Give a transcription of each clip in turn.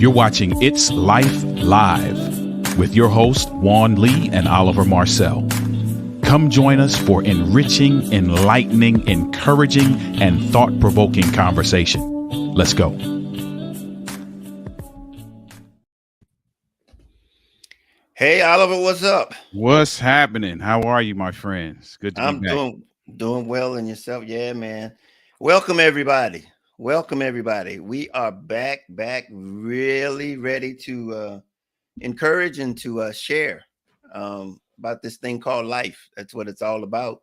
You're watching It's Life Live with your hosts, Juan Lee and Oliver Marcel. Come join us for enriching, enlightening, encouraging, and thought-provoking conversation. Let's go. Hey Oliver, what's up? What's happening? How are you, my friends? Good to be I'm back. doing well and yourself. Yeah, man. Welcome everybody. Welcome everybody. We are back, really ready to encourage and to share about this thing called life. That's what it's all about.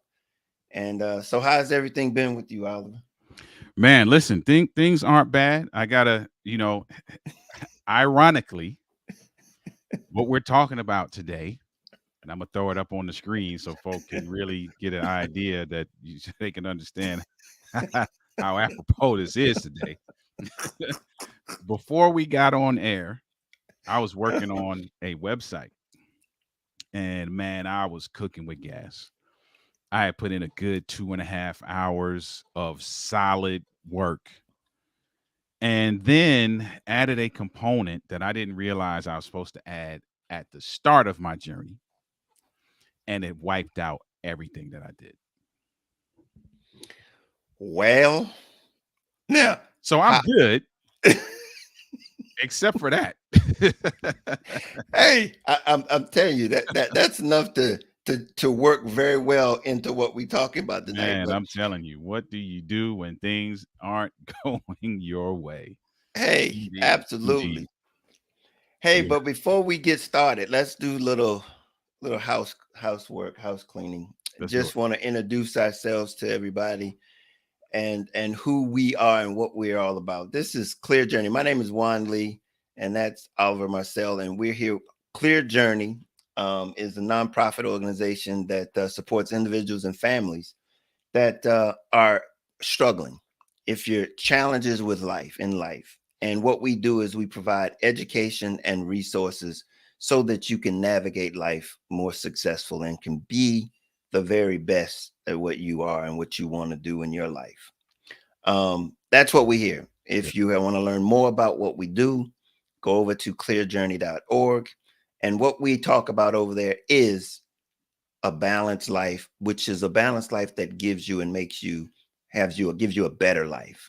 And so how's everything been with you, Oliver? Man, listen, things aren't bad. I gotta, ironically, what we're talking about today, and I'm gonna throw it up on the screen so folk can really get an idea that they can understand how apropos this is today. Before we got on air, I was working on a website, and man, I was cooking with gas. I had put in a good 2.5 hours of solid work, and then added a component that I didn't realize I was supposed to add at the start of my journey, and it wiped out everything that I did. Well, now, So I'm how, good, except for that. hey, I'm telling you that's enough to work very well into what we're talking about tonight. Man, But I'm telling you, what do you do when things aren't going your way? hey, Indeed. Indeed. absolutely. Hey, Yeah. but before we get started, let's do little housework, house cleaning. Let's do it. Just want to introduce ourselves to everybody and who we are and what we're all about. This is Clear Journey. My name is Juan Lee, and that's Oliver Marcel, and we're here. Clear Journey is a nonprofit organization that supports individuals and families that are struggling. If your challenges with life in life, and what we do is we provide education and resources so that you can navigate life more successful and can be the very best at what you are and what you want to do in your life. That's what we hear. Yeah. If you want to learn more about what we do, go over to clearjourney.org. And what we talk about over there is a balanced life, which is a balanced life that gives you and makes you gives you a better life.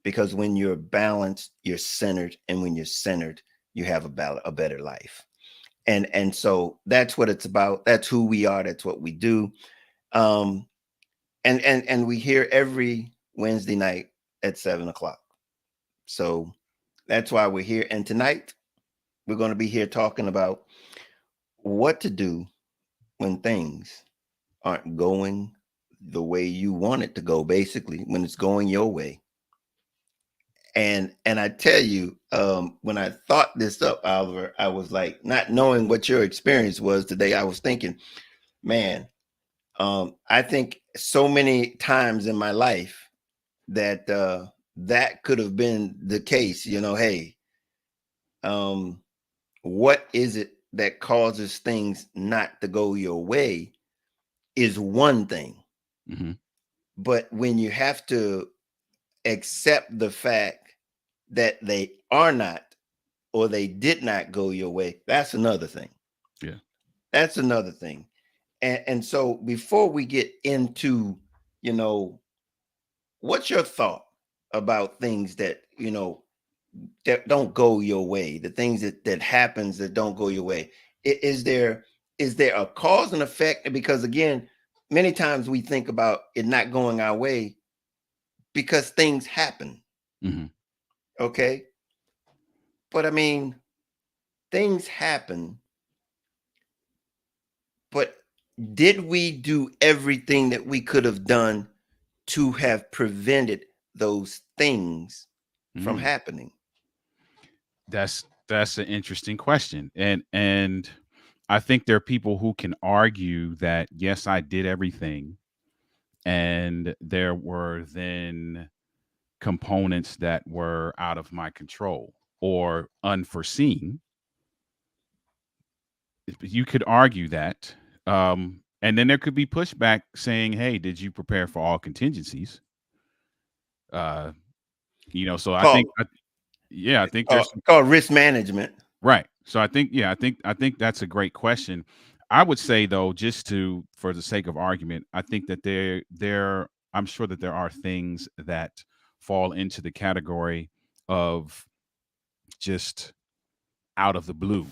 Because when you're balanced, you're centered, and when you're centered, you have a better life. And so that's what it's about. That's who we are. That's what we do. Um, and we hear every Wednesday night at 7 o'clock. So that's why we're here. And tonight we're going to be here talking about what to do when things aren't going the way you want it to go, basically, when it's going your way. And I tell you, when I thought this up, Oliver, I was like, not knowing what your experience was today, I was thinking, man, I think so many times in my life that that could have been the case. Hey, um, what is it that causes things not to go your way is one thing. Hmm. But when you have to accept the fact that they are not or they did not go your way, that's another thing. Yeah. That's another thing. And so before we get into, you know, what's your thought about things that don't go your way, the things that happens that don't go your way? Is there a cause and effect? Because again, many times we think about it not going our way because things happen. Hmm. Okay. But I mean, things happen, but did we do everything that we could have done to have prevented those things from Mm. happening? That's an interesting question, and I think there are people who can argue that yes, I did everything, and there were then components that were out of my control or unforeseen. You could argue that. And then there could be pushback saying, hey, did you prepare for all contingencies? Uh, so I think, Paul, Yeah, I think called, there's called risk management. right. So I think that's a great question. I would say though, just to for the sake of argument, I think that I'm sure that there are things that fall into the category of just out of the blue,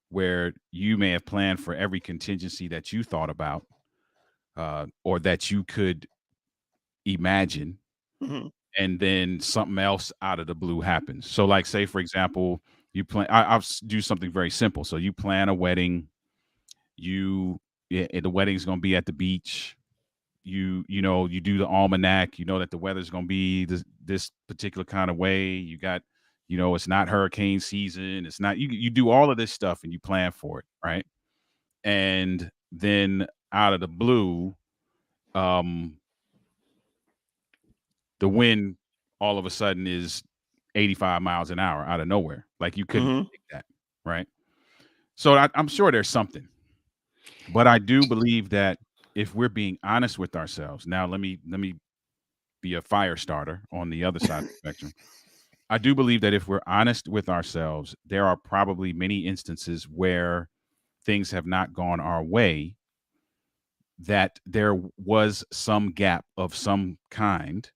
where you may have planned for every contingency that you thought about, or that you could imagine, Hmm. and then something else out of the blue happens. So, like, say for example, you plan. I'll do something very simple. So you plan a wedding. You the wedding's gonna be at the beach. You do the almanac. You know that the weather's gonna be this particular kind of way. You got, it's not hurricane season. It's not you do all of this stuff and you plan for it, right? And then out of the blue, um, the wind all of a sudden is 85 miles an hour out of nowhere. Like you couldn't Hmm. predict that, right? So I'm sure there's something, but I do believe that if we're being honest with ourselves, now let me be a fire starter on the other side of the spectrum. I do believe that if we're honest with ourselves, there are probably many instances where things have not gone our way, that there was some gap of some kind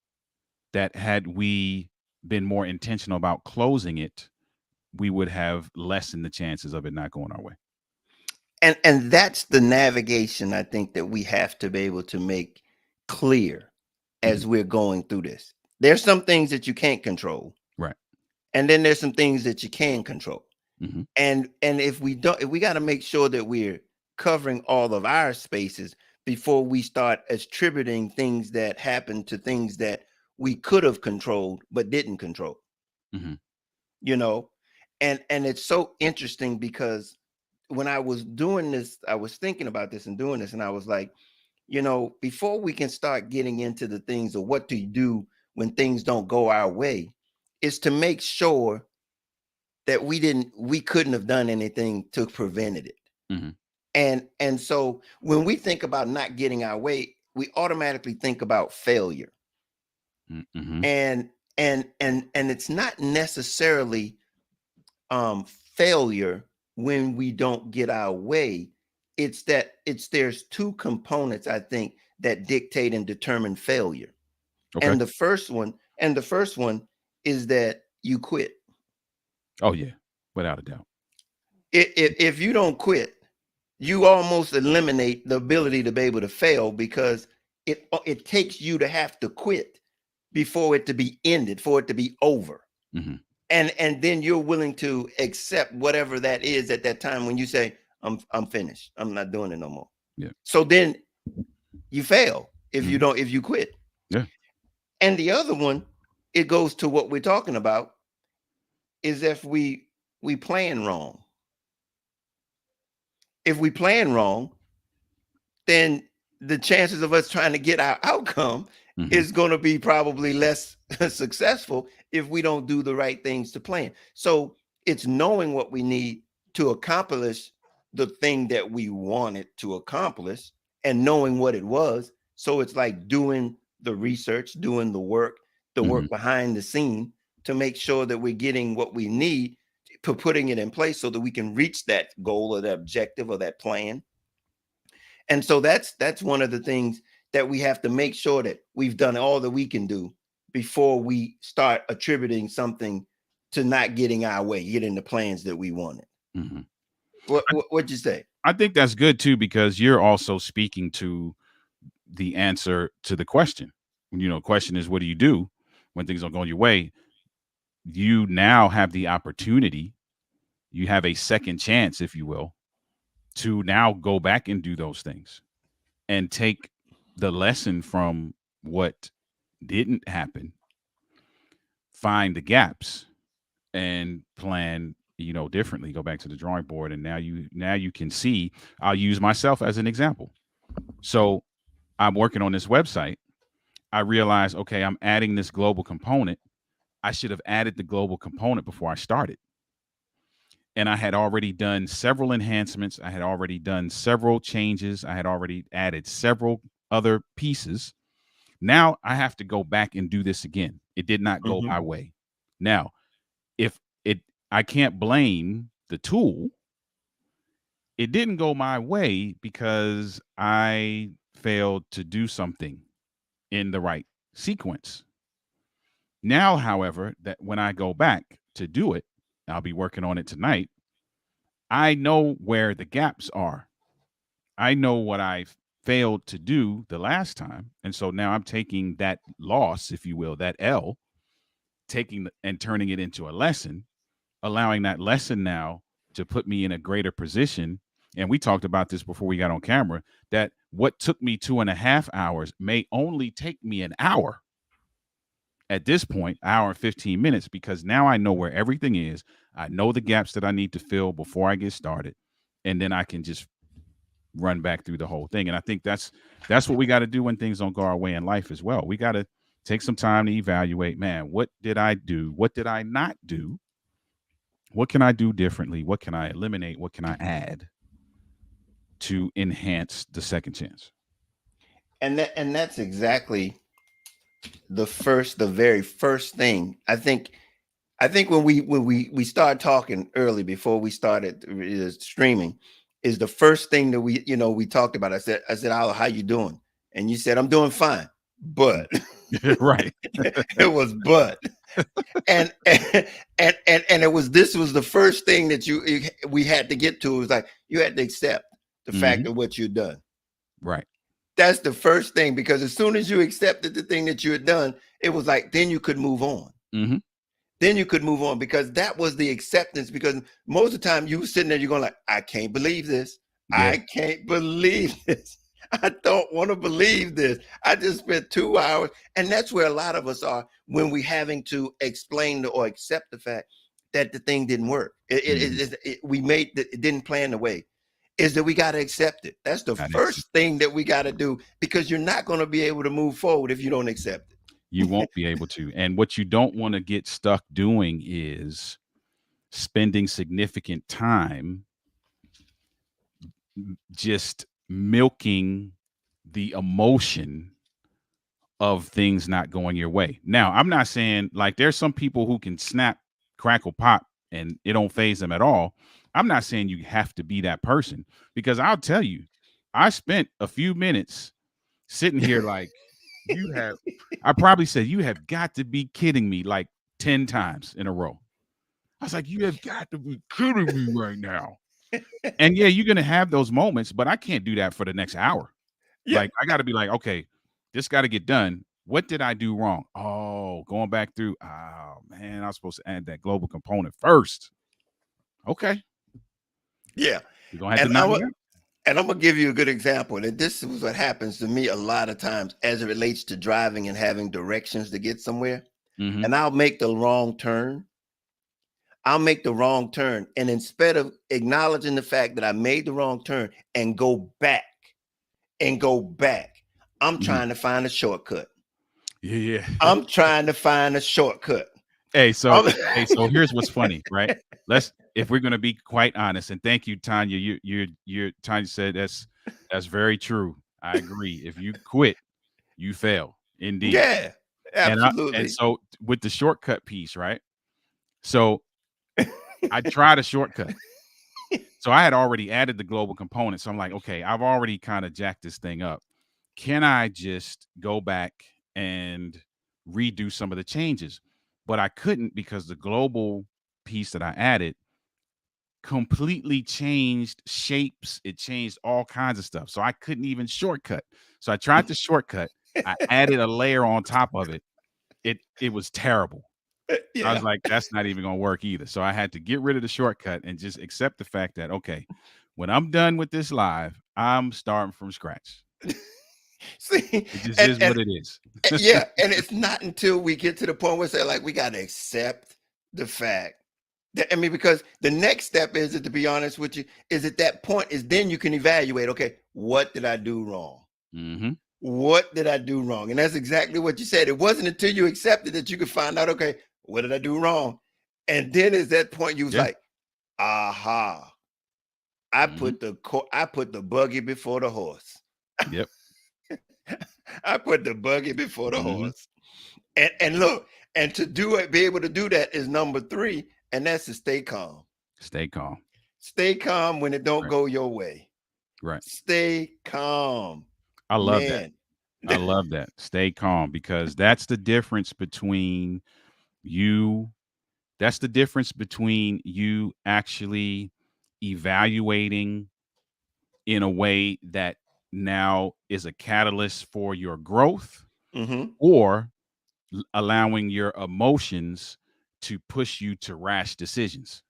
that had we been more intentional about closing it, we would have lessened the chances of it not going our way. And that's the navigation I think that we have to be able to make clear Hmm. as we're going through this. There's some things that you can't control, Right. and then there's some things that you can control. Hmm. And if we got to make sure that we're covering all of our spaces before we start attributing things that happened to things that we could have controlled but didn't control, Hmm. you know. And it's so interesting because when I was doing this, I was thinking about this and doing this, and I was like, before we can start getting into the things of what do you do when things don't go our way, is to make sure that we couldn't have done anything to prevent it. Hmm. And so when we think about not getting our way, we automatically think about failure. Hmm. And it's not necessarily failure when we don't get our way. It's there's two components I think that dictate and determine failure. Okay. And the first one is that you quit. Oh yeah, without a doubt. If you don't quit, you almost eliminate the ability to be able to fail, because it takes you to have to quit before it to be ended, for it to be over. Hmm. And then you're willing to accept whatever that is at that time when you say, I'm finished. I'm not doing it no more. Yeah. So then you fail Hmm. if you quit. Yeah. And the other one, it goes to what we're talking about, is if we plan wrong. If we plan wrong, then the chances of us trying to get our outcome Hmm. is going to be probably less successful if we don't do the right things to plan. So it's knowing what we need to accomplish the thing that we wanted to accomplish, and knowing what it was. So it's like doing the research, doing the Hmm. work behind the scene to make sure that we're getting what we need, putting it in place so that we can reach that goal or that objective or that plan. And so that's one of the things that we have to make sure that we've done all that we can do before we start attributing something to not getting our way, getting the plans that we wanted. Hmm. What'd you say? I think that's good too, because you're also speaking to the answer to the question. Question is, what do you do when things don't go your way? You now have the opportunity, you have a second chance, if you will, to now go back and do those things and take the lesson from what didn't happen, find the gaps, and plan, differently, go back to the drawing board. And now you can see, I'll use myself as an example. So I'm working on this website. I realize, okay, I'm adding this global component. I should have added the global component before I started. And I had already done several enhancements. I had already done several changes. I had already added several other pieces. Now I have to go back and do this again. It did not go Hmm. my way. Now, if it I can't blame the tool. It didn't go my way because I failed to do something in the right sequence. Now, however, that when I go back to do it, I'll be working on it tonight. I know where the gaps are. I know what I failed to do the last time. And so now I'm taking that loss, if you will, that L, and turning it into a lesson, allowing that lesson now to put me in a greater position. And we talked about this before we got on camera, that what took me 2.5 hours may only take me an hour at this point, hour and 15 minutes, because now I know where everything is. I know the gaps that I need to fill before I get started. And then I can just run back through the whole thing. And I think that's what we got to do when things don't go our way in life as well. We got to take some time to evaluate, man, what did I do? What did I not do? What can I do differently? What can I eliminate? What can I add to enhance the second chance? And that's exactly the very first thing. I think when we started talking early before we started streaming, is the first thing that we talked about. I said, "Al, how you doing?" And you said, "I'm doing fine," but Right. it was but, and it was this was the first thing that we had to get to. It was like you had to accept the fact Hmm. of what you'd done. Right. That's the first thing, because as soon as you accepted the thing that you had done, it was like then you could move on. Hmm. Then you could move on, because that was the acceptance. Because most of the time you were sitting there, you're going like, I can't believe this. Yeah. I can't believe this. I don't want to believe this. I just spent 2 hours. And that's where a lot of us are when we having to explain or accept the fact that the thing didn't work. Hmm. It didn't plan the way. Is that we got to accept it. That's the Got it. first thing that we got to do, because you're not going to be able to move forward if you don't accept it. You won't be able to. And what you don't want to get stuck doing is spending significant time just milking the emotion of things not going your way. Now, I'm not saying, like, there's some people who can snap, crackle, pop, and it don't phase them at all. I'm not saying you have to be that person, because I'll tell you, I spent a few minutes sitting here like, you have, I probably said, you have got to be kidding me, like 10 times in a row. I was like, you have got to be kidding me right now. And yeah, you're going to have those moments, but I can't do that for the next hour. Yeah. Like, I got to be like, okay, this got to get done. What did I do wrong? Oh, going back through. Oh man, I was supposed to add that global component first. Okay, Yeah. we're gonna have to And knock I'm it out. And I'm gonna give you a good example. And this is what happens to me a lot of times as it relates to driving and having directions to get somewhere. Mm-hmm. And I'll make the wrong turn. I'll make the wrong turn. And instead of acknowledging the fact that I made the wrong turn and go back, I'm Mm-hmm. trying to find a shortcut. Yeah, yeah. I'm trying to find a shortcut. Hey, so I'm- here's what's funny, right? Let's if we're gonna be quite honest, and thank you, Tanya. You Tanya said that's very true. I agree. If you quit, you fail indeed. yeah, And absolutely. so with the shortcut piece, right? So I tried a shortcut. So I had already added the global component. So I'm like, okay, I've already kind of jacked this thing up. Can I just go back and redo some of the changes? But I couldn't, because the global piece that I added completely changed shapes. It changed all kinds of stuff. So I couldn't even shortcut. So I tried to shortcut. I added a layer on top of it. It was terrible. I was Yeah. like, that's not even gonna work either. So I had to get rid of the shortcut and just accept the fact that, okay, when I'm done with this live, I'm starting from scratch. See, It just and, is and what it is. yeah, and it's not until we get to the point where say like we got to accept the fact that, I mean, because the next step is, to be honest with you, is at that point is then you can evaluate. Okay, what did I do wrong? Hmm. What did I do wrong? And that's exactly what you said. It wasn't until you accepted that you could find out. Okay, what did I do wrong? And then at that point you was Yeah. like, aha! Hmm. I put the buggy before the horse. Yep. I put the buggy before the Hmm. horse. And look, And to do it, be able to do that is number three, and that's to stay calm. Stay calm. Stay calm when it don't Right. go your way. Right. Stay calm, I love that. man. I love that. Stay calm because that's the difference between you. That's the difference between you actually evaluating in a way that now is a catalyst for your growth Hmm. or allowing your emotions to push you to rash decisions.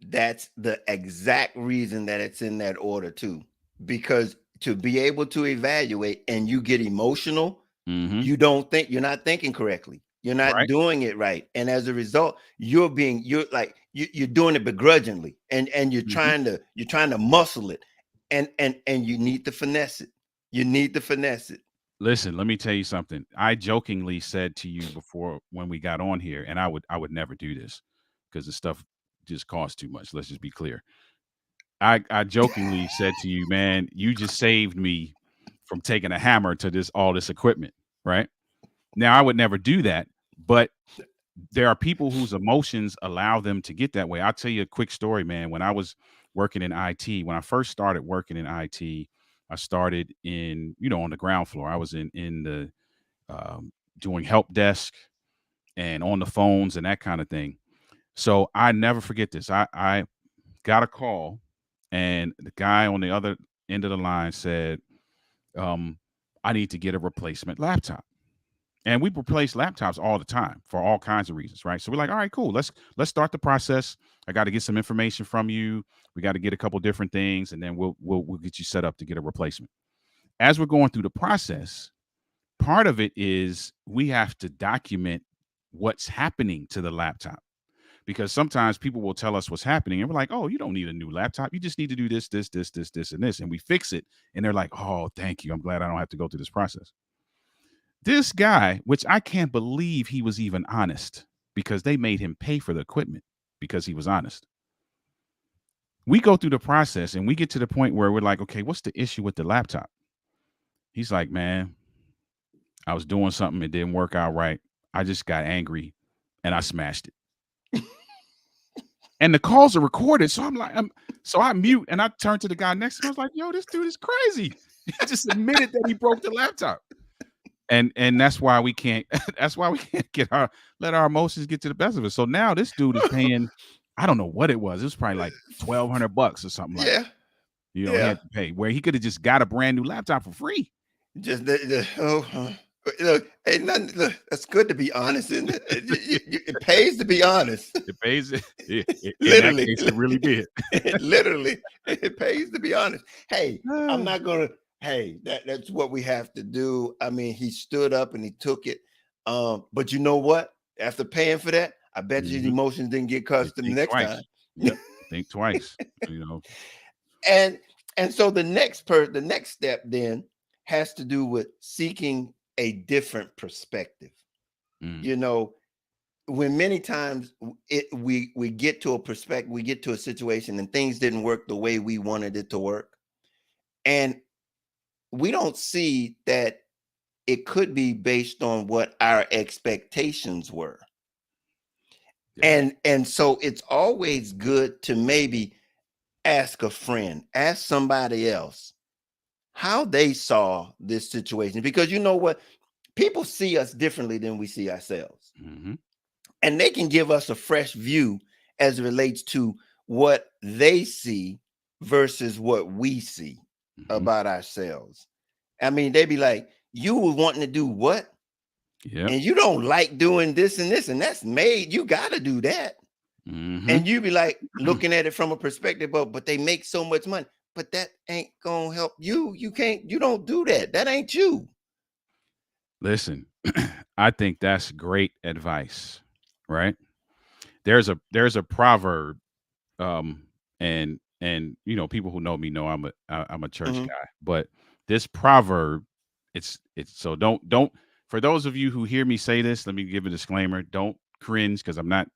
That's the exact reason that it's in that order too. Because to be able to evaluate and you get emotional, Hmm. you're not thinking correctly. You're not Right. doing it right. And as a result, you're doing it begrudgingly and Hmm. you're trying to muscle it. And you need to finesse it. You need to finesse it. Listen, let me tell you something. I jokingly said to you before when we got on here, and I would never do this because the stuff just costs too much. Let's just be clear. I jokingly said to you, man, you just saved me from taking a hammer to this all this equipment, right? Now I would never do that, but there are people whose emotions allow them to get that way. I'll tell you a quick story, man. When I was working in IT, when I first started working in IT, I started in, on the ground floor. I was in the doing help desk and on the phones and that kind of thing. So I never forget this. I got a call, and the guy on the other end of the line said, um, "I need to get a replacement laptop." And we replace laptops all the time for all kinds of reasons, right? So we're like, all right, cool. Let's start the process. I got to get some information from you. We got to get a couple different things, and then we'll get you set up to get a replacement. As we're going through the process, part of it is we have to document what's happening to the laptop because sometimes people will tell us what's happening and we're like, oh, you don't need a new laptop. You just need to do this, and this. And we fix it. And they're like, oh, thank you. I'm glad I don't have to go through this process. This guy, which I can't believe he was even honest because they made him pay for the equipment because he was honest. We go through the process and we get to the point where we're like, okay, what's the issue with the laptop? He's like, man, I was doing something, it didn't work out right. I just got angry and I smashed it. And the calls are recorded. So so I mute and I turn to the guy next to me. I was like, yo, this dude is crazy. He just admitted that he broke the laptop. And that's why we can't that's why we can't let our emotions get to the best of us. So now this dude is paying, I don't know what it was. It was probably like $1,200 or something like Yeah. that. He Yeah. had to pay where he could have just got a brand new laptop for free. Just look, hey, nothing, look, that's good to be honest, isn't it? It pays to be honest. It pays in that Literally, case, it really did. literally, it pays to be honest. Hey, I'm Ah, not gonna. Hey, that's what we have to do. I mean, he stood up and he took it. But you know what? After paying for that, I bet his mhm. emotions didn't get You customed the think next time. twice. Yep. Think twice. You know. and and so the next step then has to do with seeking a different perspective. Mm, You know, when many times we get to a perspective, we get to a situation and things didn't work the way we wanted it to work, and we don't see that it could be based on what our expectations were. yeah. And so it's always good to maybe ask a friend, ask somebody else how they saw this situation, because you know what, people see us differently than we see ourselves, Mhm. and they can give us a fresh view as it relates to what they see versus what we see Mhm. about ourselves. I mean, they be like, you were wanting to do what, Yep. and you don't like doing this and this, and that's made, you got to do that. Mhm. And you be like looking at it from a perspective of, but they make so much money, but that ain't gonna help you. You can't, you don't do that, that ain't you. Listen, I think that's great advice, right? There's a proverb, um, and people who know me know I'm a church Mhm. guy, but this proverb, it's so don't for those of you who hear me say this, let me give a disclaimer. Don't cringe because I'm not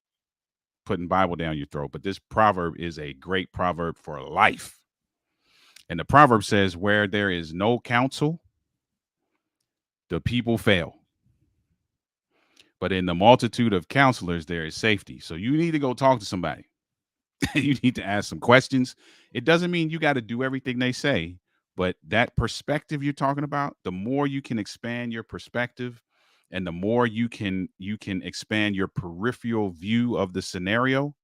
putting Bible down your throat, but this proverb is a great proverb for life. And the proverb says, "Where there is no counsel, the people fail. But in the multitude of counselors, there is safety. So you need to go talk to somebody. You need to ask some questions. It doesn't mean you got to do everything they say, but that perspective you're talking about, the more you can expand your perspective and the more you can expand your peripheral view of the scenario,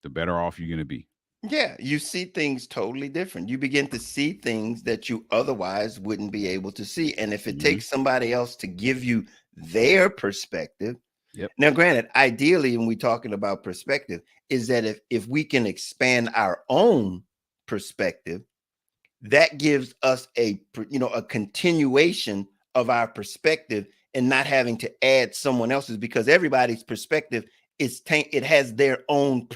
the better off you're going to be. Yeah, you see things totally different. You begin to see things that you otherwise wouldn't be able to see. And if it Hmm. takes somebody else to give you their perspective, Yep. now granted, ideally, when we're talking about perspective, is that if we can expand our own perspective, that gives us a continuation of our perspective and not having to add someone else's, because everybody's perspective it has their own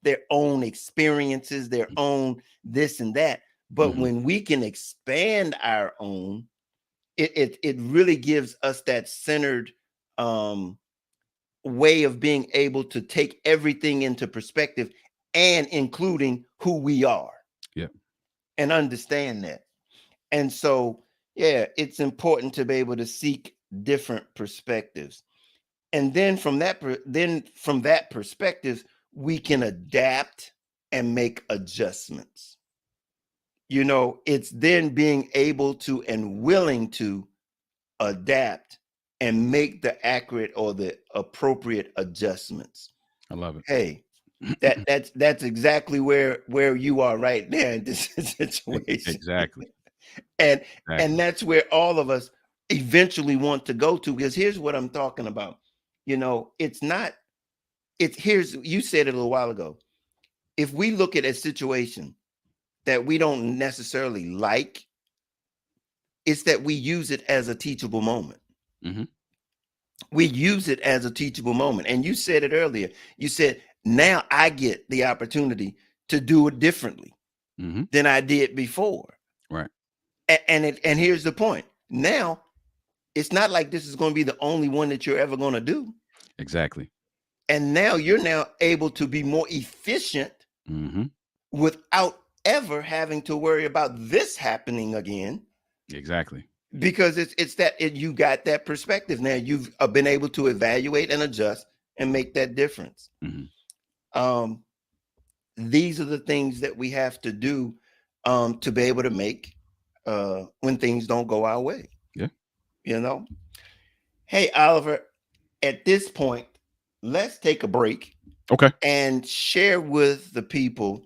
their own experiences, their own this and that. But Hmm. when we can expand our own, it really gives us that centered um way of being able to take everything into perspective, and including who we are, Yep. and understand that. And so, yeah, it's important to be able to seek different perspectives. And then from that perspective, we can adapt and make adjustments. It's then being able to and willing to adapt and make the accurate or the appropriate adjustments. I love it. Hey, that's exactly where you are right now in this situation. Exactly. and and Exactly. that's where all of us eventually want to go to, because here's what I'm talking about. It's not it's here's You said it a little while ago. If we look at a situation that we don't necessarily like, it's that we use it as a teachable moment. Hmm. We use it as a teachable moment. And you said it earlier. You said, now I get the opportunity to do it differently Hmm. than I did before. Right. And here's the point. Now, it's not like this is going to be the only one that you're ever going to do. Exactly. And now you're now able to be more efficient Hmm. without ever having to worry about this happening again, Exactly. because you got that perspective. Now you've been able to evaluate and adjust and make that difference. Hmm. Um, these are the things that we have to do to be able to make when things don't go our way. Yeah. You know, hey Oliver, at this point, let's take a break Okay. and share with the people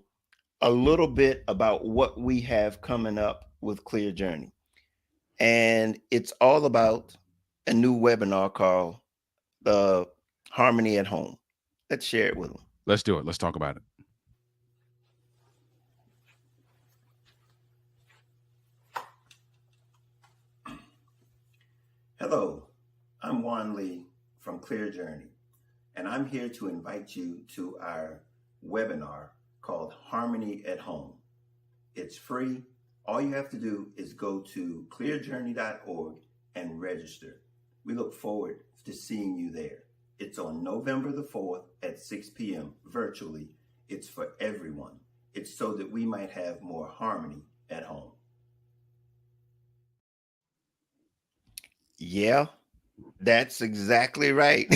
a little bit about what we have coming up with Clear Journey. And it's all about a new webinar called Harmony at Home. Let's share it with them. Let's do it. Let's talk about it. Hello, I'm Juan Lee from Clear Journey, and I'm here to invite you to our webinar called Harmony at Home. It's free. All you have to do is go to clearjourney.org and register. We look forward to seeing you there. It's on November the 4th at 6 p.m. virtually. It's for everyone. It's so that we might have more harmony at home. Yeah, that's exactly right.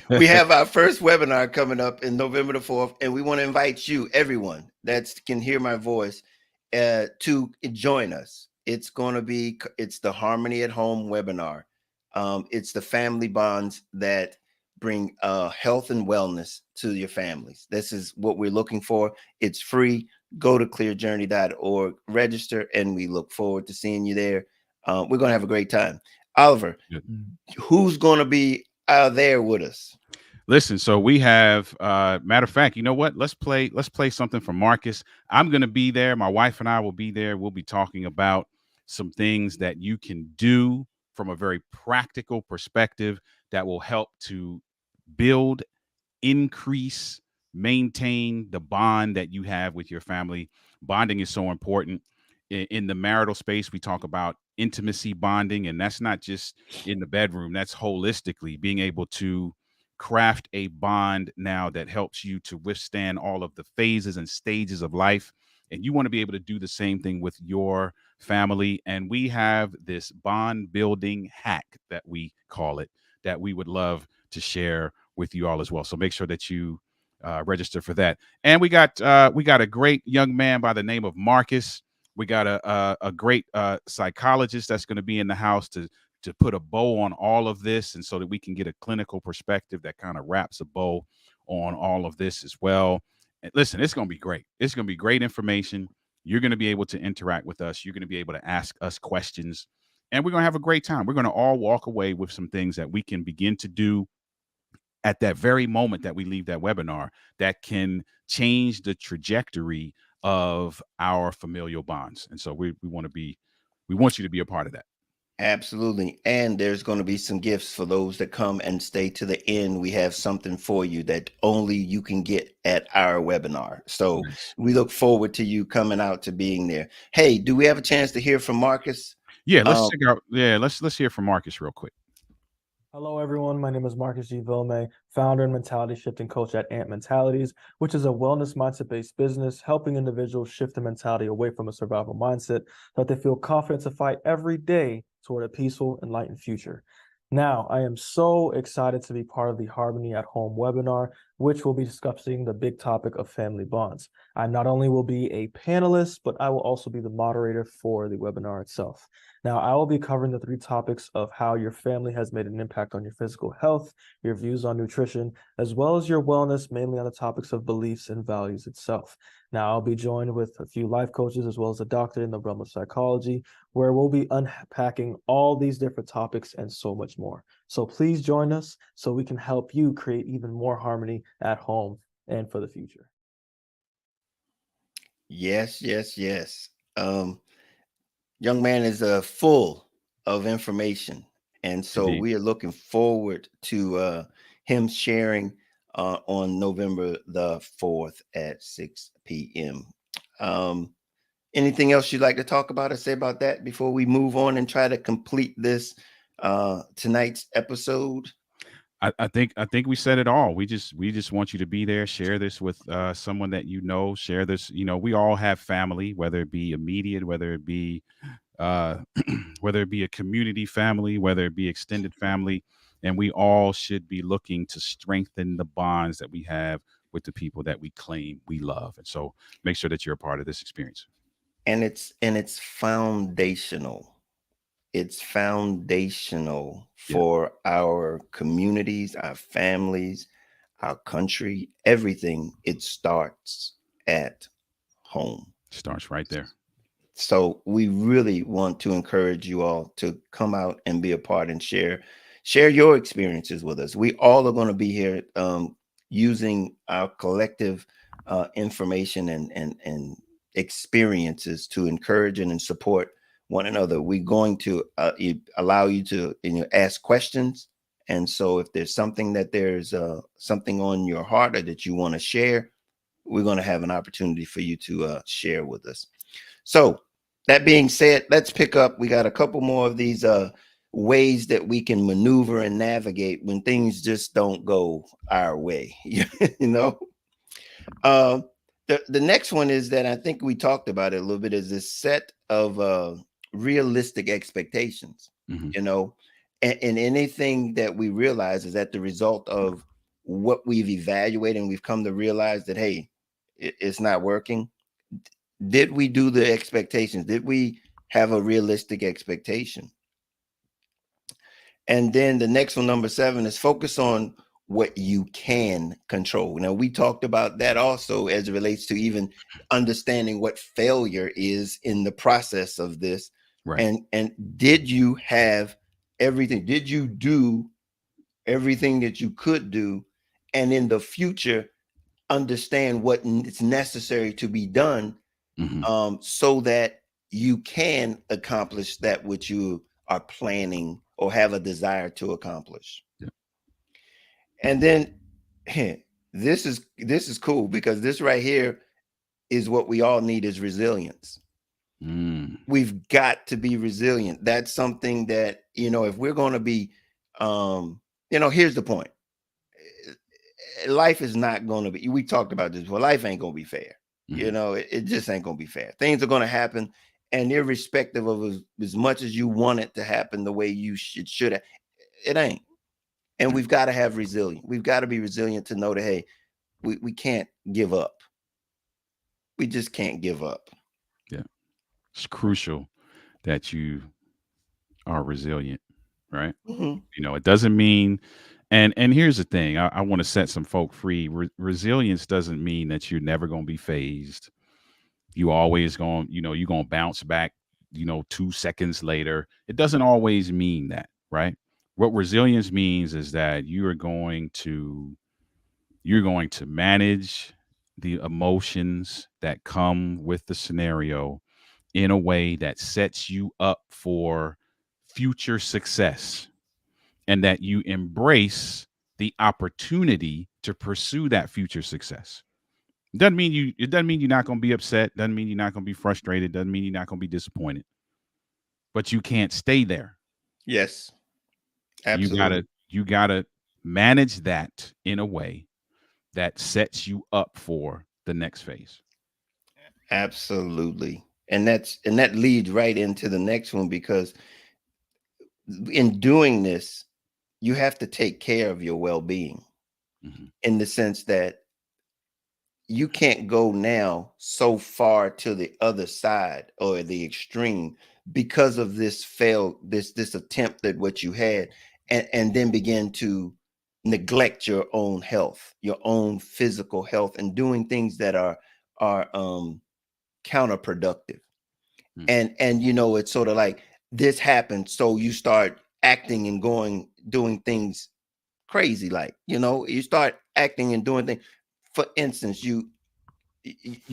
We have our first webinar coming up in November the 4th, and we want to invite you, everyone that can hear my voice, to join us. It's the Harmony at Home webinar. It's the family bonds that bring health and wellness to your families. This is what we're looking for. It's free. Go to clearjourney.org, register, and we look forward to seeing you there. We're going to have a great time. Oliver, Good. who's going to be out there with us? Listen, so we have matter of fact, you know what? Let's play something from Marcus. I'm gonna be there. My wife and I will be there. We'll be talking about some things that you can do from a very practical perspective that will help to build, increase, maintain the bond that you have with your family. Bonding is so important. In the marital space, we talk about intimacy bonding, and that's not just in the bedroom, that's holistically being able to craft a bond now that helps you to withstand all of the phases and stages of life. And you want to be able to do the same thing with your family. And we have this bond building hack that we call it that we would love to share with you all as well. So make sure that you register for that. And we got a great young man by the name of Marcus. We got a great psychologist that's going to be in the house to put a bow on all of this, and so that we can get a clinical perspective that kind of wraps a bow on all of this as well. And listen, it's going to be great. It's going to be great information. You're going to be able to interact with us. You're going to be able to ask us questions, and we're going to have a great time. We're going to all walk away with some things that we can begin to do at that very moment that we leave that webinar that can change the trajectory of our familial bonds. And so we want you to be a part of that. Absolutely. And there's going to be some gifts for those that come and stay to the end. We have something for you that only you can get at our webinar. So Nice. we look forward to you coming out to being there. Hey, do we have a chance to hear from Marcus? Yeah, let's Um, check out. Yeah, let's hear from Marcus real quick. Hello, everyone. My name is Marcus G. Vilme, founder and mentality shifting coach at Ant Mentalities, which is a wellness mindset based business helping individuals shift their mentality away from a survival mindset so that they feel confident to fight every day toward a peaceful, enlightened future. Now, I am so excited to be part of the Harmony at Home webinar, which will be discussing the big topic of family bonds. I not only will be a panelist, but I will also be the moderator for the webinar itself. Now, I will be covering the three topics of how your family has made an impact on your physical health, your views on nutrition, as well as your wellness, mainly on the topics of beliefs and values itself. Now, I'll be joined with a few life coaches as well as a doctor in the realm of psychology, where we'll be unpacking all these different topics and so much more. So please join us so we can help you create even more harmony at home and for the future. yes, yes, yes. Young man is full of information. And so Indeed. we are looking forward to him sharing on November the 4th at 6 p.m. Um, Anything else you'd like to talk about or say about that before we move on and try to complete this tonight's episode? I think we said it all. We just want you to be there. Share this with someone that you know. Share this. You know, we all have family, whether it be immediate, whether it be uh, whether it be a community family, whether it be extended family, and we all should be looking to strengthen the bonds that we have with the people that we claim we love. And so, make sure that you're a part of this experience. And it's foundational. It's foundational Yeah, for our communities, our families, our country, everything. It starts at home. starts right there. So we really want to encourage you all to come out and be a part and share your experiences with us. We all are going to be here using our collective information and experiences to encourage and support one another. We're going to allow you to ask questions. And so if there's something that there's something on your heart or that you want to share, we're going to have an opportunity for you to share with us. So that being said, let's pick up. We got a couple more of these ways that we can maneuver and navigate when things just don't go our way. you know, uh, the next one is that I think we talked about it a little bit, is this set of realistic expectations. Hmm. You know, and anything that we realize is that the result of what we've evaluated, and we've come to realize that hey, it's not working. Did we do the expectations? Did we have a realistic expectation? And then the next one, number 7, is focus on what you can control. Now, we talked about that also as it relates to even understanding what failure is in the process of this. Right. And did you have everything? Did you do everything that you could do? And in the future, understand what is necessary to be done Hmm. so that you can accomplish that which you are planning or have a desire to accomplish. Yeah. And then this is cool because this right here is what we all need is resilience. Mm. We've got to be resilient. That's something that, if we're going to be here's the point. Life is not going to be, we talked about this before, life ain't going to be fair. Hmm. It just ain't going to be fair. Things are going to happen, and irrespective of as much as you want it to happen the way you should have, it ain't. And Yeah. we've got to have resilience. We've got to be resilient to know that, hey, we can't give up. We just can't give up. Yeah. It's crucial that you are resilient, right? Mhm. It doesn't mean, and here's the thing, I want to set some folk free. Resilience doesn't mean that you're never going to be phased. You always going, you're going to bounce back, 2 seconds later. It doesn't always mean that, right? What resilience means is that you're going to manage the emotions that come with the scenario in a way that sets you up for future success, and that you embrace the opportunity to pursue that future success. It doesn't mean you're not going to be upset, doesn't mean you're not going to be frustrated, doesn't mean you're not going to be disappointed, but you can't stay there. Yes, You got to absolutely. you got to manage that in a way that sets you up for the next phase. Absolutely. And that leads right into the next one, because in doing this, you have to take care of your well-being, Mhm. in the sense that you can't go now so far to the other side or the extreme because of this attempt at what you had, and then begin to neglect your own health, your own physical health, and doing things that are counterproductive. Mm. And it's sort of like this happened, so you start acting and doing things crazy, like, you start acting and doing things. For instance, you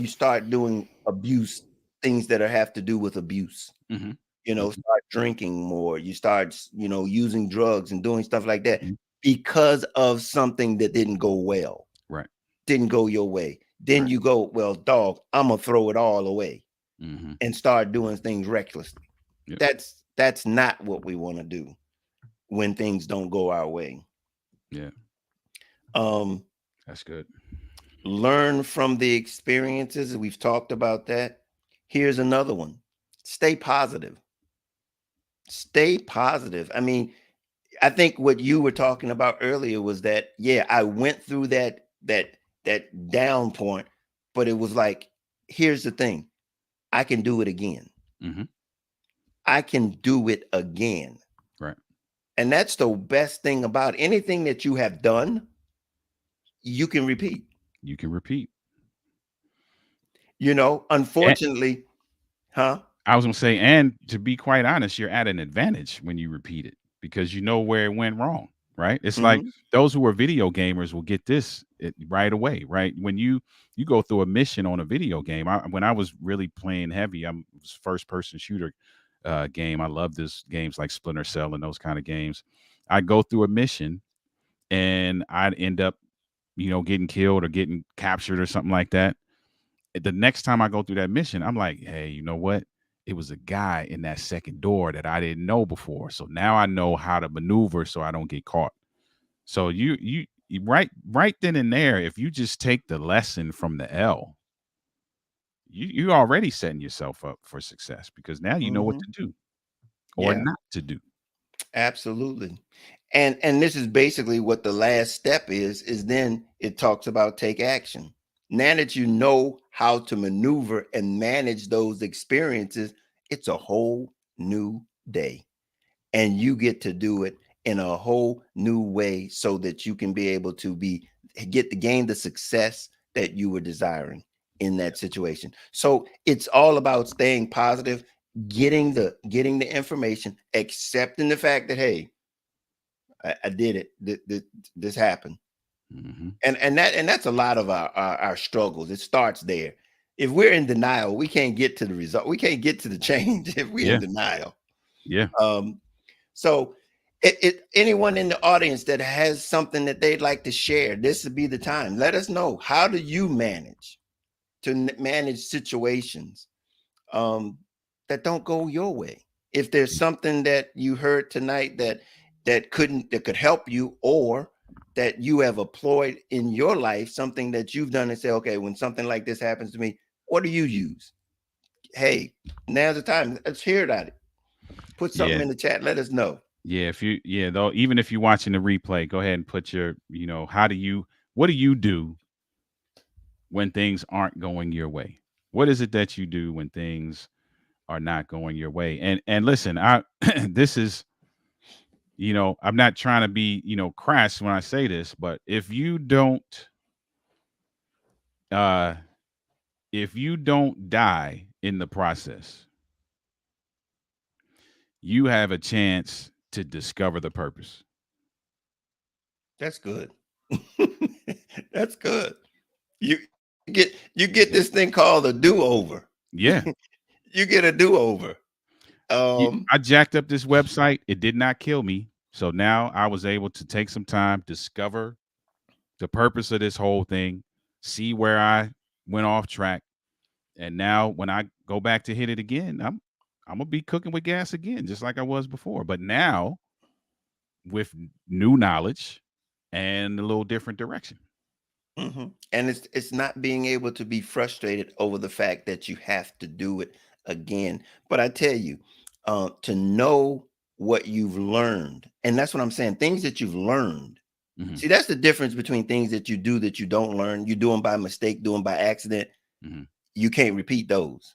start doing abuse, things that have to do with abuse. Mhm. Mhm. Start drinking more, you start using drugs and doing stuff like that, Mhm. because of something that didn't go well, Right. didn't go your way. Then Right. you go, well, dog, I'm gonna throw it all away, Mhm. and start doing things recklessly. Yep. That's not what we want to do when things don't go our way. Yeah. um That's good. Learn from the experiences. We've talked about that. Here's another one. Stay positive. Stay positive. I mean, I think what you were talking about earlier was that, yeah, I went through that down point, but it was like, here's the thing. I can do it again. Mhm. I can do it again. Right. And that's the best thing about anything that you have done, you can repeat. You can repeat. Unfortunately, huh? I was gonna say, and to be quite honest, you're at an advantage when you repeat it because you know where it went wrong, right? It's like Hmm. those who are video gamers will get this right away, right? When you go through a mission on a video game. When I was really playing heavy, I'm first person shooter game. I love this games like Splinter Cell and those kind of games. I go through a mission and I'd end up, getting killed or getting captured or something like that. The next time I go through that mission, I'm like, hey, you know what? It was a guy in that second door that I didn't know before. So now I know how to maneuver so I don't get caught. So right then and there, if you just take the lesson from the L, you already setting yourself up for success because now you know what Hmm. to do or Yeah, not to do. absolutely. And this is basically what the last step is then it talks about take action. Now that you know how to maneuver and manage those experiences, it's a whole new day. And you get to do it in a whole new way, so that you can be able to get to gain the success that you were desiring in that situation. So it's all about staying positive, getting the information, accepting the fact that, hey, I did it. This happened. Hmm. And that's a lot of our struggles. It starts there. If we're in denial, we can't get to the result. We can't get to the change if we're in Yeah. denial. Yeah. Um, so, anyone in the audience that has something that they'd like to share, this would be the time. Let us know. How do you manage situations um, that don't go your way? If there's something that you heard tonight that could help you, or that you have employed in your life, something that you've done and say, okay, when something like this happens to me, what do you use? Hey, now's the time. Let's hear about it. Put something Yeah. in the chat. Let us know. Yeah, if you yeah, though even if you're watching the replay, go ahead and put your, how do you what do you do when things aren't going your way? What is it that you do when things are not going your way? And listen, I this is, I'm not trying to be, crass when I say this, but uh if you don't die in the process, you have a chance to discover the purpose. That's good. That's good. You get this thing called a do-over. Yeah. You get a do-over. Um, I jacked up this website. It did not kill me. So now I was able to take some time, discover the purpose of this whole thing, see where I went off track. And now when I go back to hit it again, I'm gonna be cooking with gas again, just like I was before. But now with new knowledge and a little different direction. and it's not being able to be frustrated over the fact that you have to do it again. But I tell you, to know what you've learned, and that's what I'm saying. Things that you've learned. Hmm. See, that's the difference between things that you do that you don't learn. You do them by mistake, do them by accident. Hmm. You can't repeat those.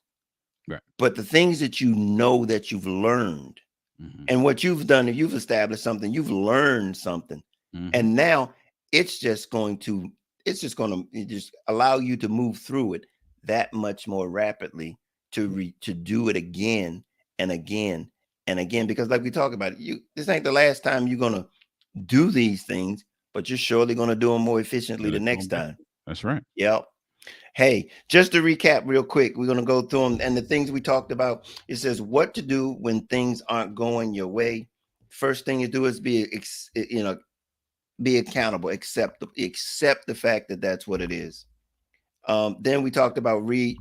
Right. But the things that you know that you've learned, Hmm. and what you've done, if you've established something, you've learned something. Hmm. And now it's just going to just allow you to move through it that much more rapidly to do it again and again and again. Because like we talk about, this ain't the last time you're gonna do these things, but you're surely gonna do them more efficiently Gonna the do next 'em better. time. That's right. Yep. Hey, just to recap real quick, we're going to go through them and the things we talked about. It says what to do when things aren't going your way. First thing you do is be accountable, accept the fact that that's what it is. Then we talked about re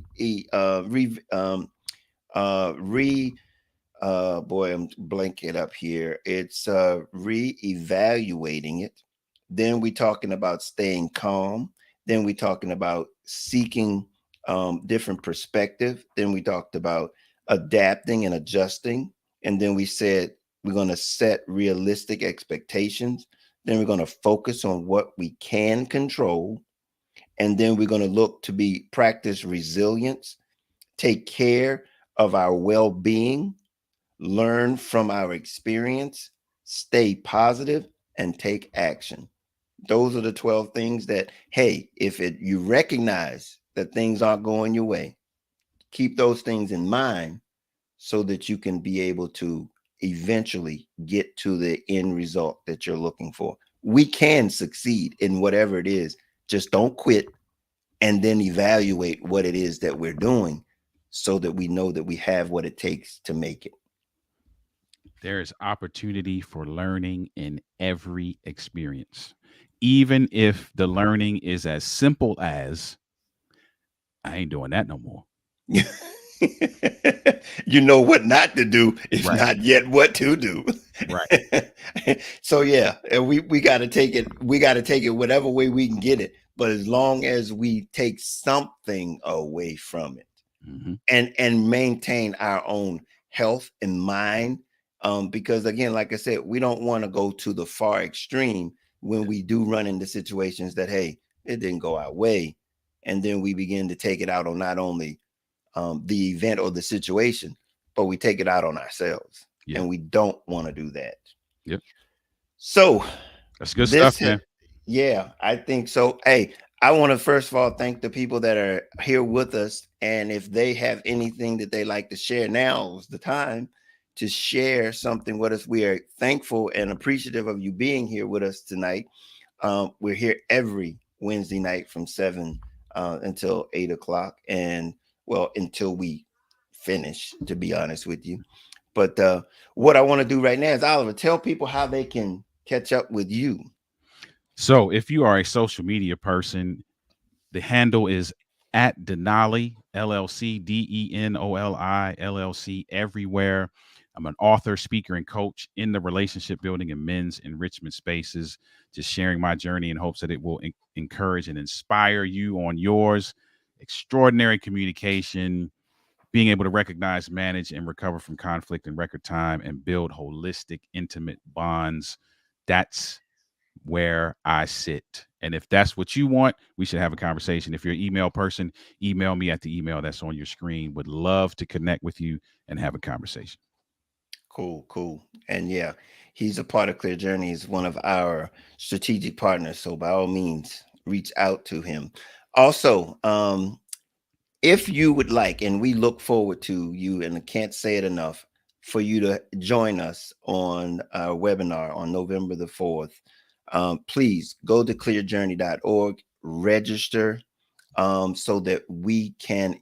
boy, I'm blanking up here. It's re-evaluating it. Then we talking about staying calm. Then we talking about seeking different perspective. Then we talked about adapting and adjusting. And then we said we're going to set realistic expectations. Then we're going to focus on what we can control. And then we're going to look to be practice resilience, take care of our well-being, learn from our experience, stay positive, and take action. Those are the 12 things that, hey, if you recognize that things aren't going your way, keep those things in mind so that you can be able to eventually get to the end result that you're looking for. We can succeed in whatever it is. Just don't quit and then evaluate what it is that we're doing so that we know that we have what it takes to make it. There is opportunity for learning in every experience, even if the learning is as simple as I ain't doing that no more. You know what not to do, if Right. not yet what to do. Right. So yeah, and we got to take it. We got to take it whatever way we can get it. But as long as we take something away from it, Hmm. and maintain our own health and mind, because again, like I said, we don't want to go to the far extreme when we do run into situations that, hey, it didn't go our way, and then we begin to take it out on not only the event or the situation, but we take it out on ourselves. Yeah. And we don't want to do that. Yep. So That's good this, stuff, man. yeah, I think so. Hey, I want to first of all thank the people that are here with us. And if they have anything that they like to share, now is the time to share something with us. We are thankful and appreciative of you being here with us tonight. We're here every Wednesday night from 7 until 8 o'clock. And well, until we finish, to be honest with you. But what I want to do right now is, Oliver, tell people how they can catch up with you. So if you are a social media person, the handle is at Denali LLC, DENOLI LLC, everywhere. I'm an author, speaker, and coach in the relationship building and men's enrichment spaces, just sharing my journey in hopes that it will encourage and inspire you on yours. Extraordinary communication, being able to recognize, manage, and recover from conflict in record time and build holistic, intimate bonds. That's where I sit. And if that's what you want, we should have a conversation. If you're an email person, email me at the email that's on your screen. Would love to connect with you and have a conversation. Cool, cool. And yeah, he's a part of Clear Journey. He's one of our strategic partners. So by all means, reach out to him. Also, if you would like, and we look forward to you, and I can't say it enough, for you to join us on our webinar on November the 4th, please go to clearjourney.org, register, so that we can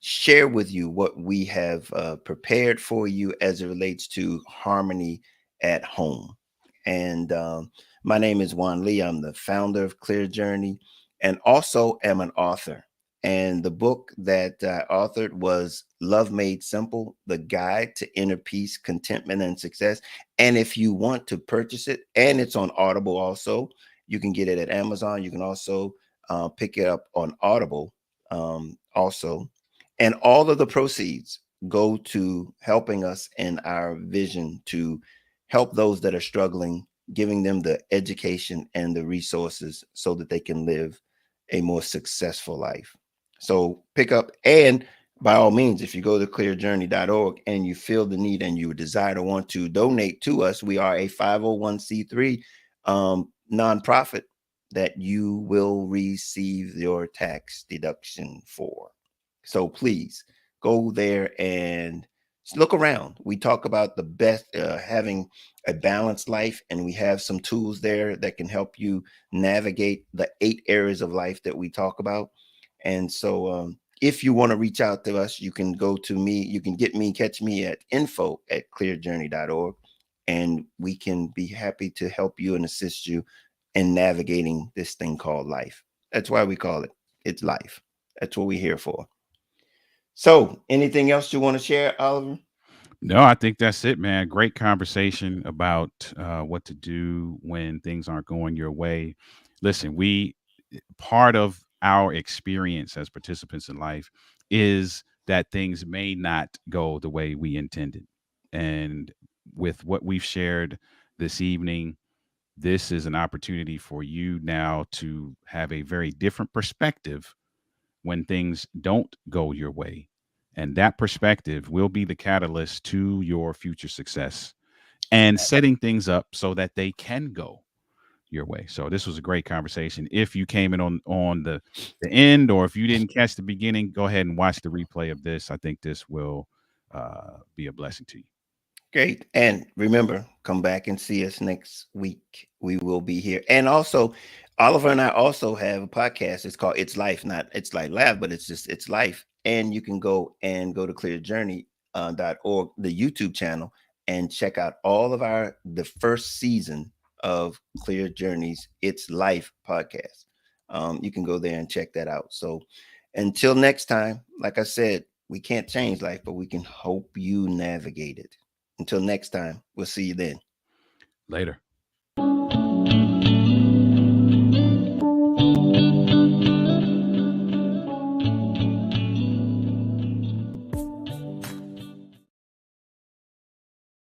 share with you what we have prepared for you as it relates to harmony at home. And my name is Juan Lee. I'm the founder of Clear Journey and also am an author. And the book that I authored was Love Made Simple, The Guide to Inner Peace, Contentment, and Success. And if you want to purchase it, and it's on Audible also, you can get it at Amazon. You can also pick it up on Audible also. And all of the proceeds go to helping us in our vision to help those that are struggling, giving them the education and the resources so that they can live a more successful life. So pick up, and by all means, if you go to clearjourney.org and you feel the need and you desire to want to donate to us, we are a 501c3 nonprofit that you will receive your tax deduction for. So please go there and look around. We talk about the best, having a balanced life, and we have some tools there that can help you navigate the 8 areas of life that we talk about. And so, if you want to reach out to us, you can go to me. You can catch me at info@clearjourney.org, and we can be happy to help you and assist you in navigating this thing called life. That's why we call it. It's life. That's what we're here for. So, anything else you want to share, Oliver? No, I think that's it, man. Great conversation about what to do when things aren't going your way. Listen, part of our experience as participants in life is that things may not go the way we intended. And with what we've shared this evening, this is an opportunity for you now to have a very different perspective when things don't go your way. And that perspective will be the catalyst to your future success and setting things up so that they can go your way. So this was a great conversation. If you came in on the end, or if you didn't catch the beginning, go ahead and watch the replay of this. I think this will be a blessing to you. Great. And remember, come back and see us next week. We will be here. And also, Oliver and I also have a podcast. It's called It's Life, not It's Like Laugh, but it's just It's Life. And you can go to clearjourney.org, the YouTube channel, and check out all of the first season of Clear Journey's It's Life podcast. You can go there and check that out. So until next time, like I said, we can't change life, but we can hope you navigate it. Until next time, we'll see you then. Later.